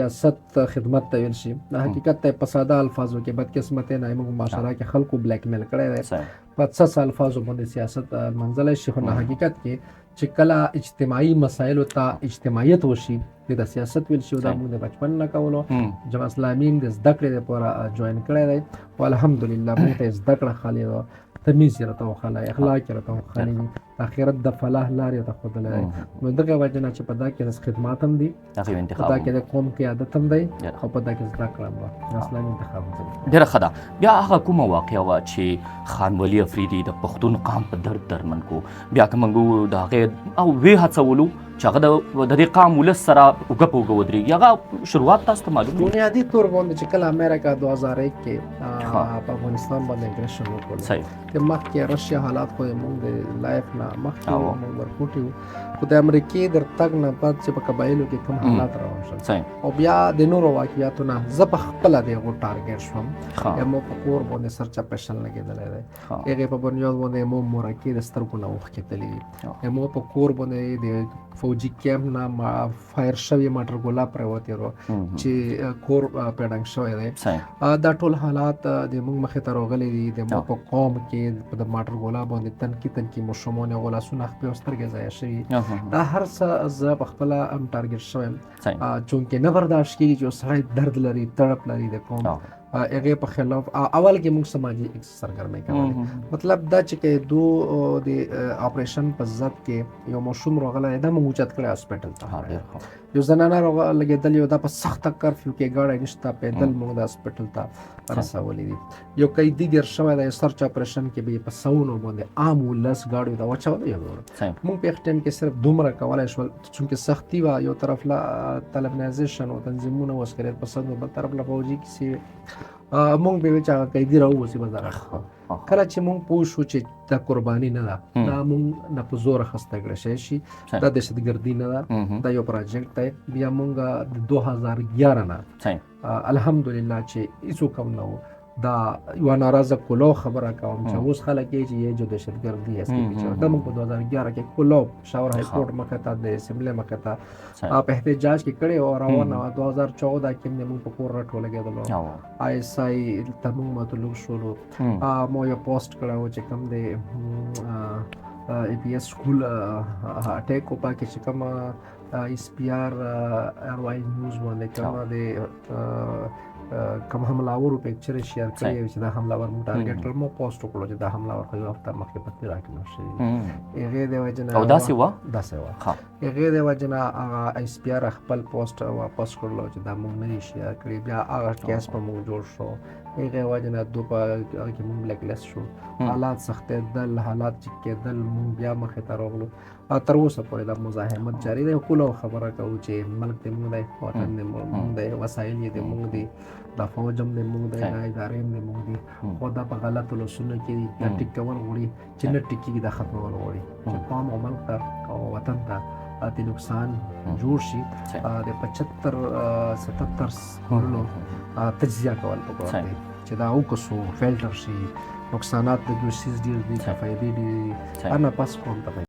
سیاست خدمت ته ویل شي د حقیقت ته په ساده الفاظو کې بدقسمتۍ نه موږ معاشره کې خلکو بلیک میل کړی دی په څه الفاظو باندې سیاست منځلی شي خو د حقیقت کې چې کله اجتماعي مسایلو ته اجتماعیت وشي د سیاست ویل شي دا موږ د بچپن نه کولو جماعت اسلامي د زده کړې لپاره جوین کړی دی او الحمدلله موږ ته زده کړه خالي ده تمیز یې راته وښلی اخلاق یې راته وښلی دي د آخرت د فلاح لار یې راته ښودلی دی نو دغه وجې نه چې په دا کې خدمات هم دي په دا کې د قوم قیادت هم دی او په دا کې زده کړه هم ده اسلامي انتخاب هم دی. ډېره ښه ده. بیا هغه کومه واقعه وه چې خان ولي افریدي د پښتون قام په درد درمن کو بیا که موږ د هغې او ویې هڅولو چې هغه د دې قام ولس سره اوږه په اوږه ودرېږي هغه شروعات تاسو ته معلوم دی. بنیادي طور باندې چې کله امریکا 2001 کې په افغانستان باندې اګریشن وکړ د مخکې رشیا حالات خو موږ د لایف نه مخکې موږ ورکوټي وو خو د امریکې در تګ نه بعد چې په قبایلو کې کوم حالات روان شول او بیا د نورو واقعیاتو نه زه په خپله د هغو ټارګېټ شوم مو په کور باندې سرچ اپریشن لګېدلی دی هغې په بنیاد باندې مو مورکې د سترګو نه اوښکې تللي دي مو په کور باندې د فوجي کیمپ نه فایر شوی موټر ګولا پرېوتی و چې کور پیډنګ شوی دی دا ټول حالات د موږ مخې ته راغلي دي د مو په قوم کې د موټر ګولا باندې تنکي ماشومان یې هغو لاسونه خپې او سترګې ضایع شوي دا هر څه زه په خپله هم ټارګېټ شوی یم چونکې نه برداشت کېږي چې یو سړی درد لري تړپ لري د قوم هغې په خلاف اول کې موږ سماجي سرګرمۍ کولې مطلب دا چې دو د اپریشن په ضد کې یو ماشوم راغلی دا موږ اوچت کړی هاسپټل ته یو زنانه لګېدلې وه دا په سخته کرفیو کې ګاډی نشته پیدل موږ د هاسپټل ته رسولي دي یو قیدي ګیر شوی دی سرچ اپریشن کې به یې په سوونو باندې عام ولس ګاډیو ته واچولی موږ په یخ ټایم کې صرف دومره کولی شول چونکې سختي وه یو طرف له طلبنایزیشن او تنظیمونه و عسکریت پسند و بل طرف له فوجي کیسې مونږ به وی چې هغه قیدي راووځي بازار کله چې مونږ پوه شو چې دا قرباني نه ده دا مونږ نه په زور اخیسته کړی شی دا دهشتګردي نه ده دا یو پروجیکټ دی بیا مونږ د 2011 نه الحمدلله چې هیڅوک هم نه و دا یوه ناراضه کلو خبره کوم چې اوس خلک یې چې یې جو دهشتګردي است دا مونږ په 2011 کې کلو شاور های کورټ مخې ته د اسمبلی مخې ته په احتجاج کې کړی او روانه وه 2014 کې موږ په کور راټو لګېدلو آی اس آی ته موږ مطلوب شولو مو یو پوسټ کړی و چې کوم د ای پی ایس سکول اټیک و پکې چې کوم ایس پی آر وای نیوز باندې کوم د کوم حملاورو پکچر شیر کړی چې دا حملاور مو ټارګټ کړ مو پوسټ وکړو چې دا حملاور خو یو هفته مخکې پکې راکړل شوی هغې د وجې نه او داسې وه هغې د وجې نه هغه ایس پی آر خپل پوسټ واپس کړلو چې دا موږ نه دي شیر کړی بیا هغه کیس په موږ جوړ شو هغې وجې نه دو په هغه کې موږ بلیک لیست شو حالات سختېدل حالات چې کېدل موږ بیا مخې ته راغلو تر اوسه پورې دا مزاحمت جاري دی کله خبره کوو چې ملک د موږ دی وطن د موږ دی وسایل یې د موږ دی دا فوج هم د موږ دی دا ادارې هم د موږ دي خو دا په غلطو لاسونو کې دي دا ټیک کول غواړي چې نه ټیکېږي دا ختمول غواړي چې قوم او ملک ته او وطن ته د نقصان جوړ شي د 75-77 کورونو تجزیه کول پکار دی چې دا وکړو فلټر شي نقصانات د دوی سیز ډېر دي که فایدې ډېرې دي هر نه پس قوم ته